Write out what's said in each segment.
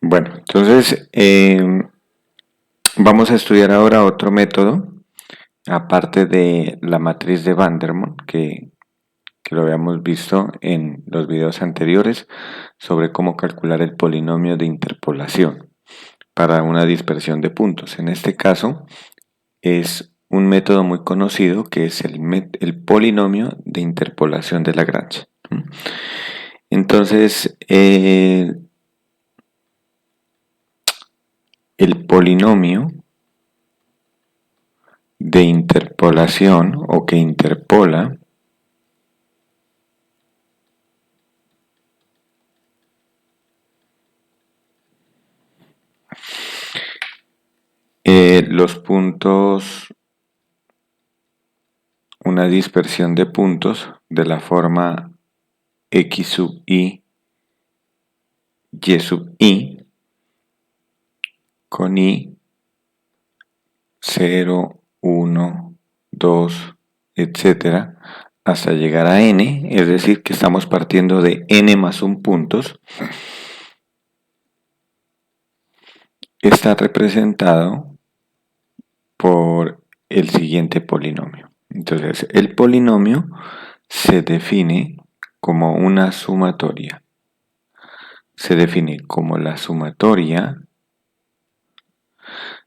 Bueno, entonces vamos a estudiar ahora otro método, aparte de la matriz de Vandermonde, que lo habíamos visto en los videos anteriores, sobre cómo calcular el polinomio de interpolación para una dispersión de puntos. En este caso es un método muy conocido que es el polinomio de interpolación de Lagrange. Entonces, el polinomio de interpolación o que interpola los puntos, una dispersión de puntos de la forma x sub i, y sub i, con i 0, 1, 2, etcétera, hasta llegar a n, es decir, que estamos partiendo de n más un puntos, está representado por el siguiente polinomio. Entonces, el polinomio se define como una sumatoria. Se define como la sumatoria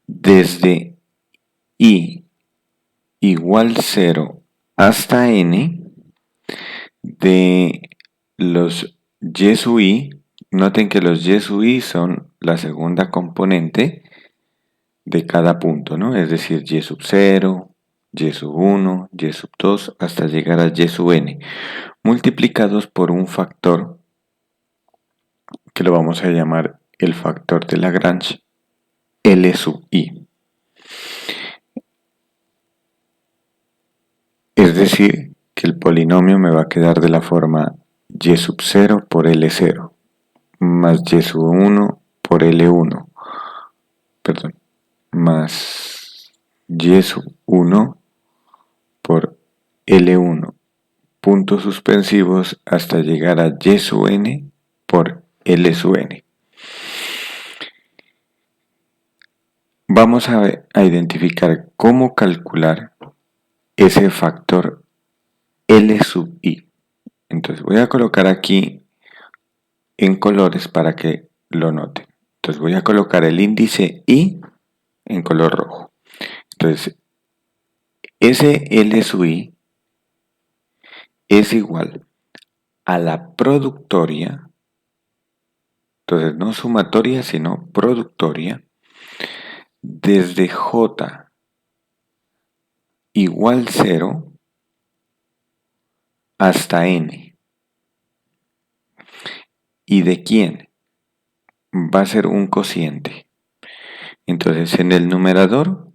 desde i igual 0 hasta n de los y sub i. Noten que los y sub i son la segunda componente de cada punto, ¿no? Es decir, y sub 0, y sub 1, y sub 2, hasta llegar a y sub n, multiplicados por un factor que lo vamos a llamar el factor de Lagrange, L sub i. Es decir, que el polinomio me va a quedar de la forma y sub 0 por L0, más y sub 1 por L1, perdón, más y sub 1 por L1, puntos suspensivos hasta llegar a y sub n por L sub n. Vamos a identificar cómo calcular ese factor L sub i. Entonces voy a colocar aquí en colores para que lo noten. Entonces voy a colocar el índice i en color rojo. Entonces ese L sub i es igual a la productoria, entonces no sumatoria sino productoria, desde j igual 0 hasta n. ¿Y de quién? Va a ser un cociente. Entonces en el numerador,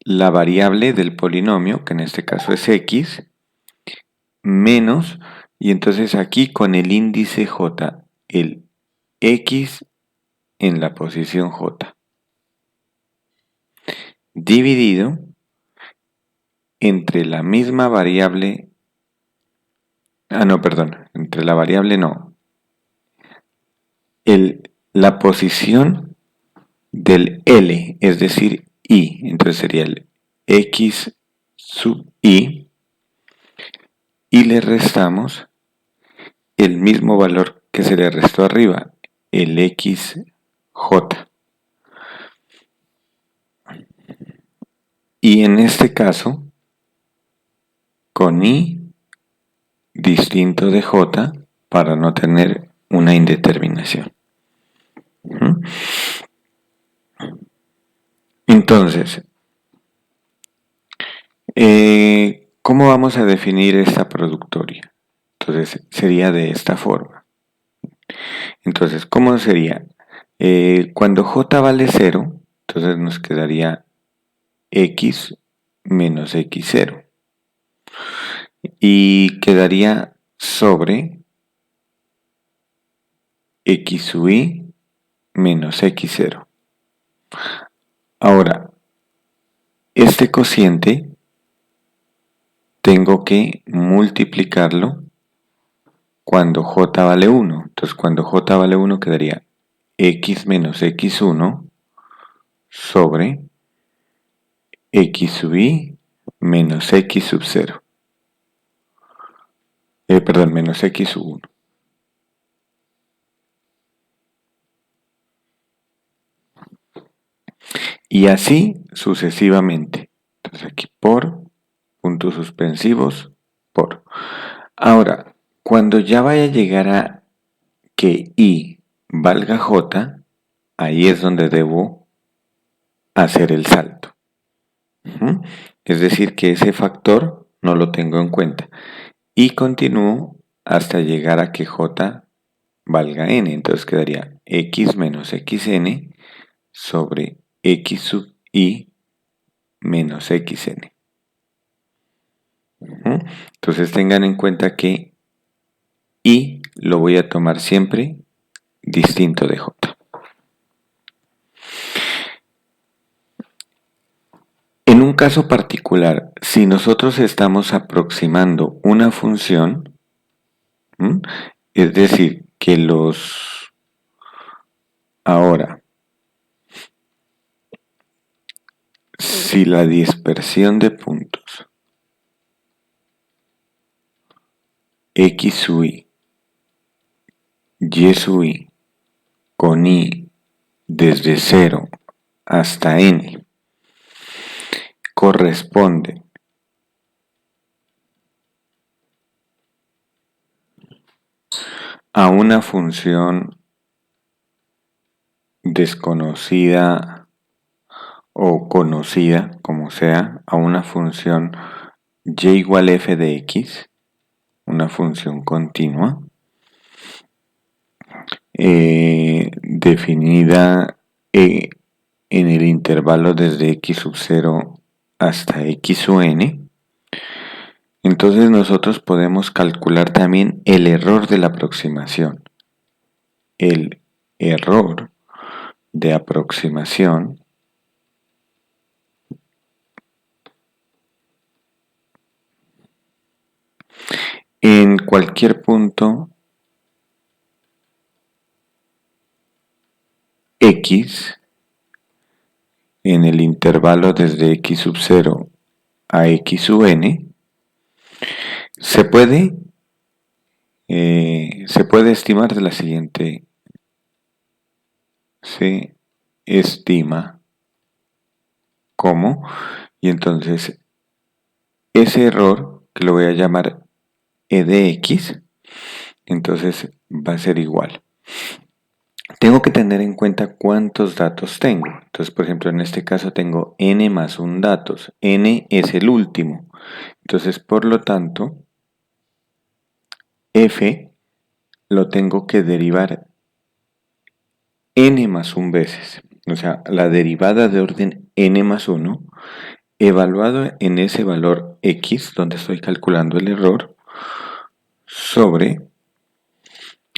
la variable del polinomio, que en este caso es x, menos, y entonces aquí con el índice j, el x en la posición j, dividido entre la misma variable, entre la variable no, la posición del L, es decir, I, entonces sería el X sub I, y le restamos el mismo valor que se le restó arriba, el XJ. Y en este caso, con I distinto de J para no tener una indeterminación. Entonces, ¿cómo vamos a definir esta productoria? Entonces, sería de esta forma. Entonces, ¿cómo sería? Cuando j vale 0, entonces nos quedaría x menos x0. Y quedaría sobre x sub i menos x0. Ahora, este cociente tengo que multiplicarlo cuando j vale 1. Entonces, cuando j vale 1 quedaría x menos x1 sobre x sub i menos x sub 0. Perdón, menos x sub 1. Y así sucesivamente. Entonces aquí por, puntos suspensivos, por. Ahora, cuando ya vaya a llegar a que i valga j, ahí es donde debo hacer el salto. Es decir, que ese factor no lo tengo en cuenta. Y continúo hasta llegar a que j valga n. Entonces quedaría x menos xn sobre x sub i menos xn. Entonces tengan en cuenta que i lo voy a tomar siempre distinto de j. En un caso particular, si nosotros estamos aproximando una función, es decir, que ahora, si la dispersión de puntos x sub i, y sub i, con i desde 0 hasta n, corresponde a una función desconocida o conocida, como sea, a una función y igual f de x, una función continua, definida en el intervalo desde x sub 0 hasta x sub n. Entonces nosotros podemos calcular también el error de la aproximación. El error de aproximación en cualquier punto x en el intervalo desde x sub 0 a x sub n se puede estimar de la siguiente. Se estima como, y entonces ese error, que lo voy a llamar e de x, entonces va a ser igual. Tengo que tener en cuenta cuántos datos tengo. Entonces, por ejemplo, en este caso tengo n más 1 datos. N es el último. Entonces, por lo tanto, f lo tengo que derivar n más 1 veces. O sea, la derivada de orden n más 1, evaluado en ese valor x, donde estoy calculando el error, sobre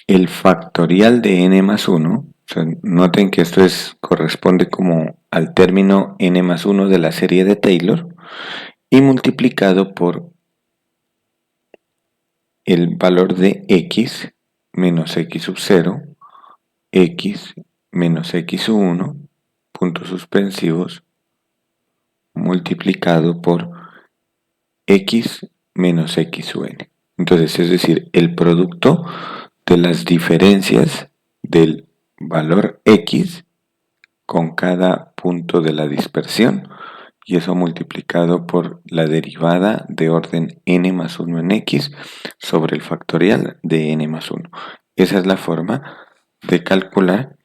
el factorial de n más 1. O sea, noten que esto corresponde como al término n más 1 de la serie de Taylor y multiplicado por el valor de x menos x sub 0, x menos x sub 1, puntos suspensivos, multiplicado por x menos x sub n. Entonces, es decir, el producto de las diferencias del valor x con cada punto de la dispersión, y eso multiplicado por la derivada de orden n más 1 en x sobre el factorial de n más 1. Esa es la forma de calcular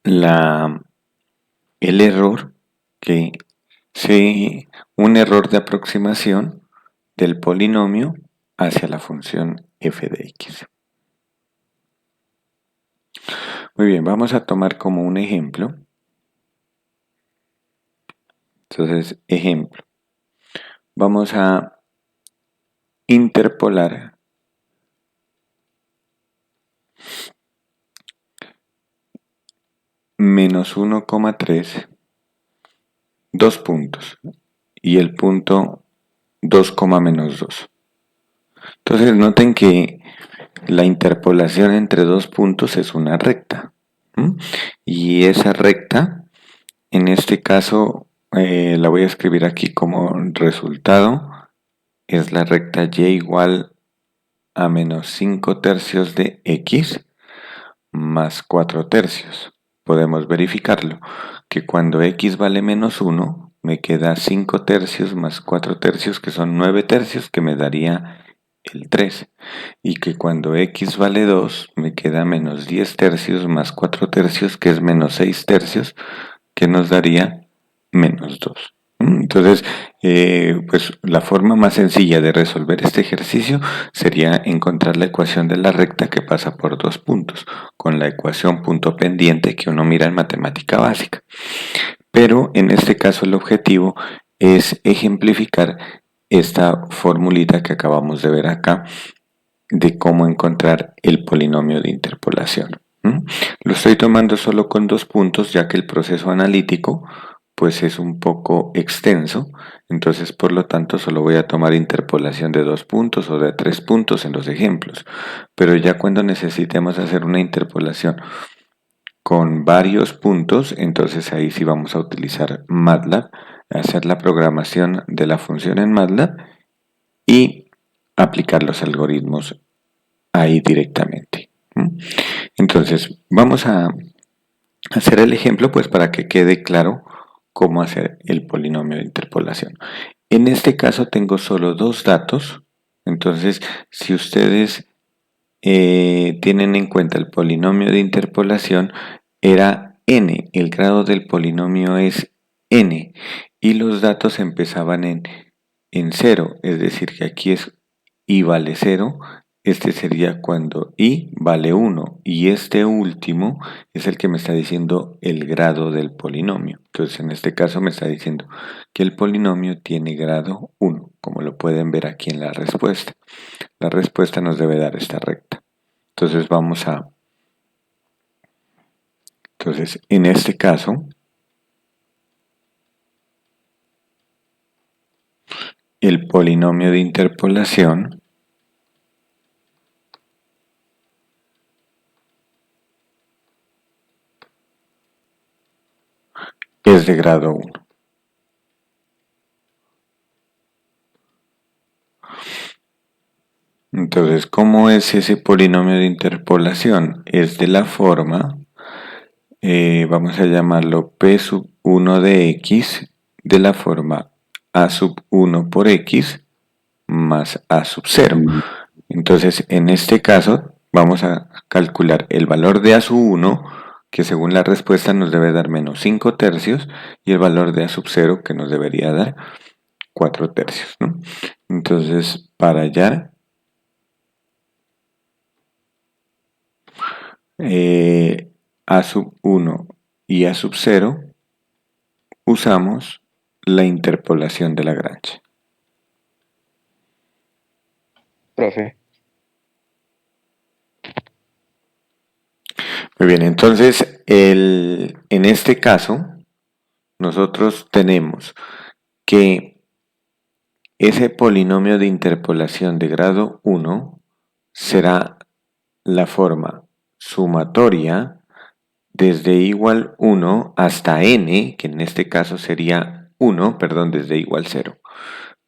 el error, un error de aproximación del polinomio hacia la función f de x. Muy bien, vamos a tomar como un ejemplo. Entonces, ejemplo. Vamos a interpolar menos 1,3, 2 puntos, y el punto 2, menos 2. Entonces noten que la interpolación entre dos puntos es una recta. ¿m? Y esa recta, en este caso, la voy a escribir aquí como resultado, es la recta y igual a menos 5 tercios de x más 4 tercios. Podemos verificarlo, que cuando x vale menos 1, me queda 5 tercios más 4 tercios, que son 9 tercios, que me daría el 3. Y que cuando x vale 2, me queda menos 10 tercios más 4 tercios, que es menos 6 tercios, que nos daría menos 2. Entonces, pues la forma más sencilla de resolver este ejercicio sería encontrar la ecuación de la recta que pasa por dos puntos, con la ecuación punto pendiente que uno mira en matemática básica. Pero en este caso el objetivo es ejemplificar esta formulita que acabamos de ver acá de cómo encontrar el polinomio de interpolación. Lo estoy tomando solo con dos puntos, ya que el proceso analítico pues es un poco extenso, entonces por lo tanto solo voy a tomar interpolación de 2 puntos o de 3 puntos en los ejemplos, pero ya cuando necesitemos hacer una interpolación con varios puntos, entonces ahí sí vamos a utilizar MATLAB, hacer la programación de la función en MATLAB y aplicar los algoritmos ahí directamente. Entonces, vamos a hacer el ejemplo pues para que quede claro cómo hacer el polinomio de interpolación. En este caso tengo solo dos datos, entonces si ustedes tienen en cuenta el polinomio de interpolación, era n, el grado del polinomio es n, y los datos empezaban en 0, es decir, que aquí es i vale 0, este sería cuando i vale 1, y este último es el que me está diciendo el grado del polinomio. Entonces, en este caso me está diciendo que el polinomio tiene grado 1, como lo pueden ver aquí en la respuesta. La respuesta nos debe dar esta recta. Entonces en este caso, el polinomio de interpolación es de grado 1. Entonces, ¿cómo es ese polinomio de interpolación? Es de la forma, vamos a llamarlo P sub 1 de x, de la forma a sub 1 por x más a sub 0. Entonces, en este caso, vamos a calcular el valor de a sub 1, que según la respuesta nos debe dar menos 5 tercios, y el valor de a sub 0, que nos debería dar 4 tercios, ¿no? Entonces, para hallar a sub 1 y a sub 0, usamos la interpolación de Lagrange. Profe. Muy bien, entonces en este caso nosotros tenemos que ese polinomio de interpolación de grado 1 será la forma sumatoria desde igual 1 hasta n, que en este caso sería 1, perdón, desde igual 0.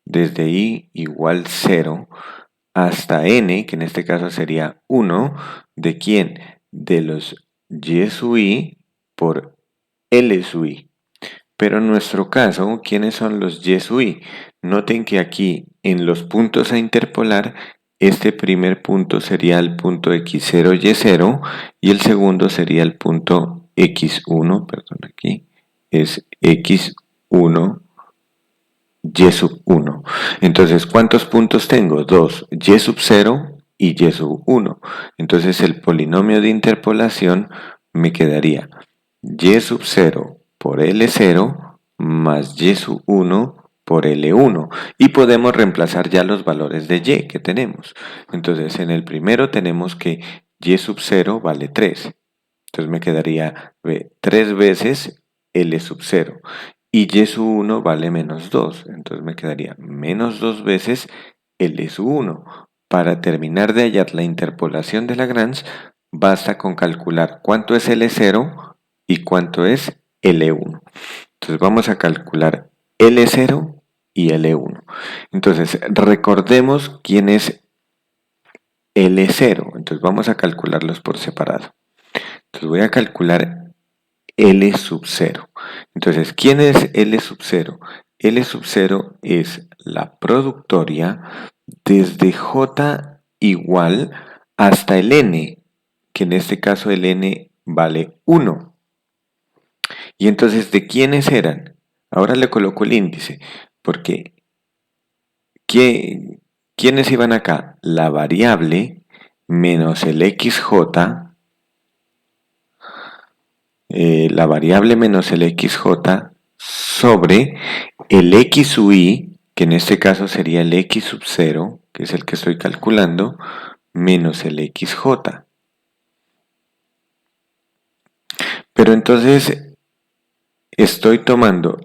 Desde i igual 0 hasta n, que en este caso sería 1, ¿de quién? De los y sub i por l sub i. Pero en nuestro caso, ¿quiénes son los y sub i? Noten que aquí en los puntos a interpolar, este primer punto sería el punto x0 y0 y el segundo sería el punto x1, perdón, aquí es x1 y sub 1. Entonces, ¿cuántos puntos tengo? 2, y sub 0 y y sub 1. Entonces, el polinomio de interpolación me quedaría y sub 0 por L0 más y sub 1 por L1. Y podemos reemplazar ya los valores de y que tenemos. Entonces, en el primero tenemos que y sub 0 vale 3. Entonces me quedaría 3 veces L sub 0. Y y sub 1 vale menos 2. Entonces me quedaría menos 2 veces L sub 1. Para terminar de hallar la interpolación de Lagrange, basta con calcular cuánto es L0 y cuánto es L1. Entonces vamos a calcular L0 y L1. Entonces recordemos quién es L0. Entonces vamos a calcularlos por separado. Entonces voy a calcular L sub 0. Entonces, ¿quién es L sub 0? L sub 0 es la productoria desde J igual hasta el N, que en este caso el N vale 1. Y entonces, ¿de quiénes eran? Ahora le coloco el índice, porque ¿quiénes iban acá? La variable menos el XJ, la variable menos el XJ sobre el X sub I, que en este caso sería el X sub 0, que es el que estoy calculando, menos el XJ. Pero entonces estoy tomando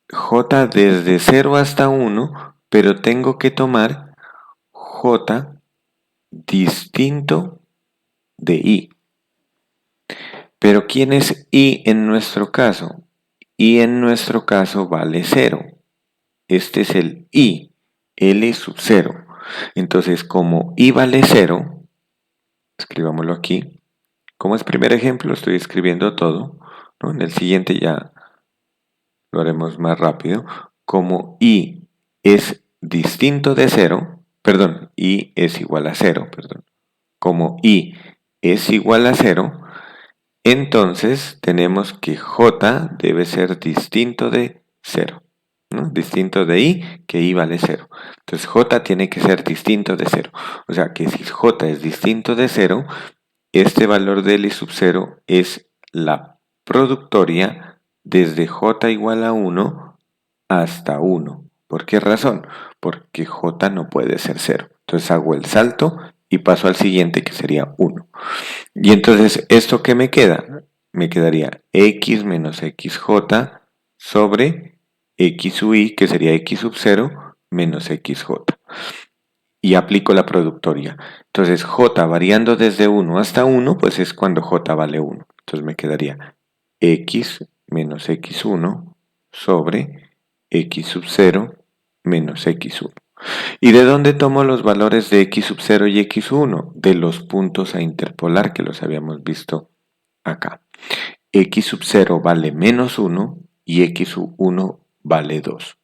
J desde 0 hasta 1, pero tengo que tomar J distinto de I. Pero ¿quién es I en nuestro caso? I en nuestro caso vale 0. Este es el I, L sub 0. Entonces, como I vale 0, escribámoslo aquí. Como es primer ejemplo, estoy escribiendo todo, ¿no? En el siguiente ya lo haremos más rápido. Como I es distinto de 0, perdón, I es igual a 0, perdón. Como I es igual a 0, entonces tenemos que J debe ser distinto de 0. ¿No? Distinto de I, que I vale 0. Entonces J tiene que ser distinto de 0. O sea que si J es distinto de 0, este valor de L sub 0 es la productoria desde J igual a 1 hasta 1. ¿Por qué razón? Porque J no puede ser 0. Entonces hago el salto y paso al siguiente, que sería 1. Y entonces, ¿esto qué me queda? Me quedaría X menos XJ sobre X sub I, que sería X sub 0, menos XJ. Y aplico la productoria. Entonces, J variando desde 1 hasta 1, pues es cuando J vale 1. Entonces me quedaría X menos X1 sobre X sub 0 menos X1. ¿Y de dónde tomo los valores de X sub 0 y X1? De los puntos a interpolar que los habíamos visto acá. X sub 0 vale menos 1 y X sub 1 vale 2.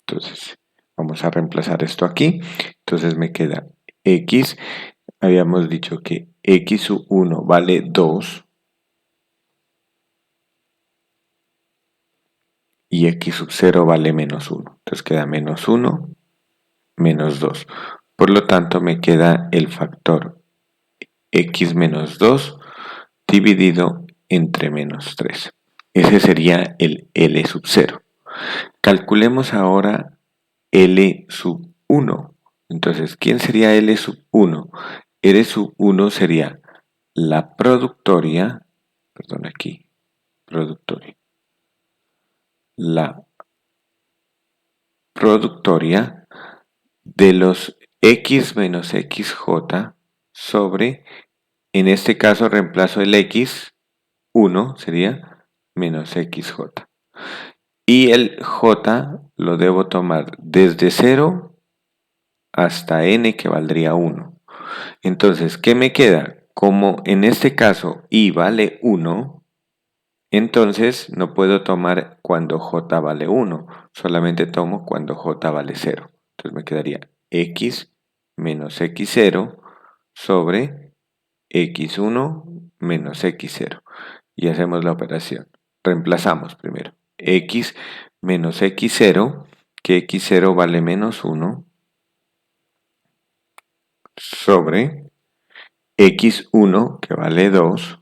Entonces, vamos a reemplazar esto aquí. Entonces me queda X, habíamos dicho que X sub 1 vale 2 y X sub 0 vale menos 1. Entonces queda menos 1 menos 2. Por lo tanto, me queda el factor X menos 2 dividido entre menos 3. Ese sería el L sub 0. Calculemos ahora L sub 1. Entonces, ¿quién sería L sub 1? L sub 1 sería la productoria, perdón aquí, productoria, la productoria de los X menos XJ sobre, en este caso reemplazo el X, 1 sería menos XJ. Y el J lo debo tomar desde 0 hasta N, que valdría 1. Entonces, ¿qué me queda? Como en este caso I vale 1, entonces no puedo tomar cuando J vale 1, solamente tomo cuando J vale 0. Entonces me quedaría X menos X0 sobre X1 menos X0. Y hacemos la operación. Reemplazamos primero. X menos X0, que X0 vale menos 1, sobre X1, que vale 2,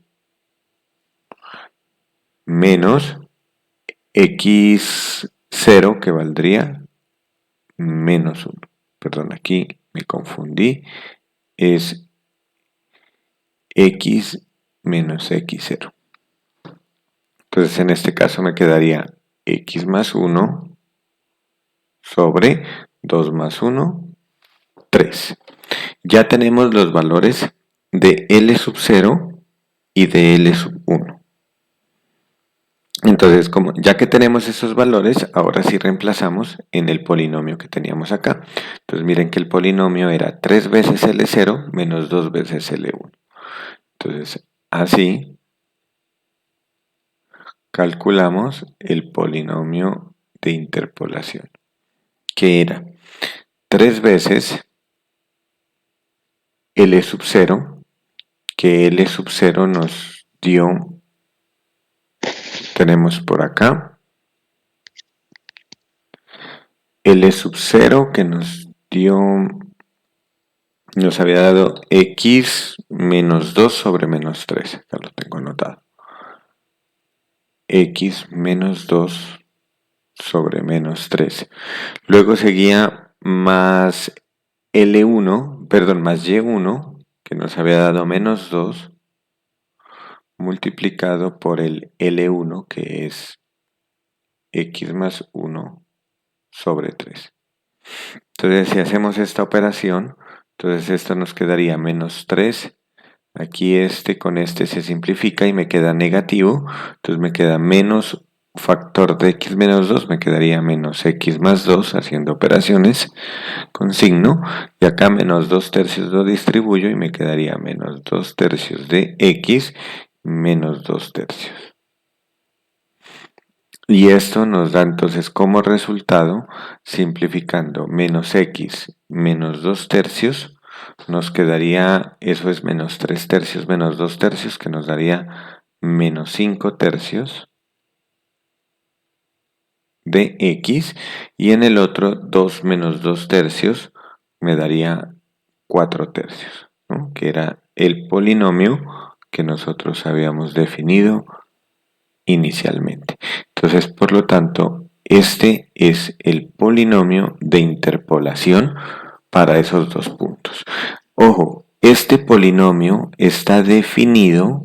menos X0, que valdría menos 1. Perdón, aquí me confundí. Es X menos X0. Entonces en este caso me quedaría X más 1 sobre 2 más 1, 3. Ya tenemos los valores de L sub 0 y de L sub 1. Entonces, ya que tenemos esos valores, ahora sí reemplazamos en el polinomio que teníamos acá. Entonces miren que el polinomio era 3 veces L0 menos 2 veces L1. Entonces, así calculamos el polinomio de interpolación, que era 3 veces L sub 0, que L sub 0 nos dio, tenemos por acá, L sub 0 que nos dio, nos había dado x menos 2 sobre menos 3, acá lo tengo anotado. X menos 2 sobre menos 3. Luego seguía más L1, perdón, más Y1, que nos había dado menos 2, multiplicado por el L1, que es X más 1 sobre 3. Entonces, si hacemos esta operación, entonces esto nos quedaría menos 3. Aquí este con este se simplifica y me queda negativo. Entonces me queda menos factor de x menos 2, me quedaría menos x más 2 haciendo operaciones con signo. Y acá menos 2 tercios lo distribuyo y me quedaría menos 2 tercios de x menos 2 tercios. Y esto nos da entonces como resultado, simplificando menos x menos 2 tercios, nos quedaría, eso es menos 3 tercios menos 2 tercios, que nos daría menos 5 tercios de x, y en el otro 2 menos 2 tercios me daría 4 tercios, ¿no? Que era el polinomio que nosotros habíamos definido inicialmente. Entonces, por lo tanto, este es el polinomio de interpolación para esos dos puntos. Ojo, este polinomio está definido,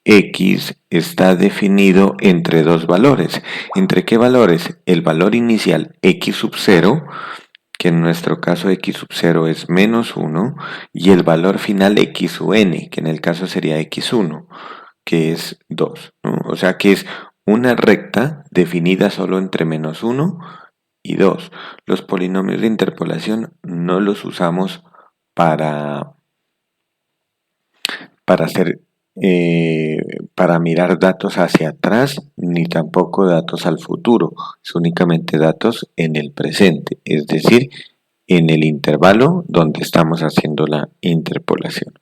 x está definido entre dos valores. ¿Entre qué valores? El valor inicial x sub 0, que en nuestro caso x sub 0 es menos 1, y el valor final x sub n, que en el caso sería x1, que es 2, ¿no? O sea que es una recta definida solo entre menos 1 y 2. Los polinomios de interpolación no los usamos para, para hacer para mirar datos hacia atrás ni tampoco datos al futuro, es únicamente datos en el presente, es decir, en el intervalo donde estamos haciendo la interpolación.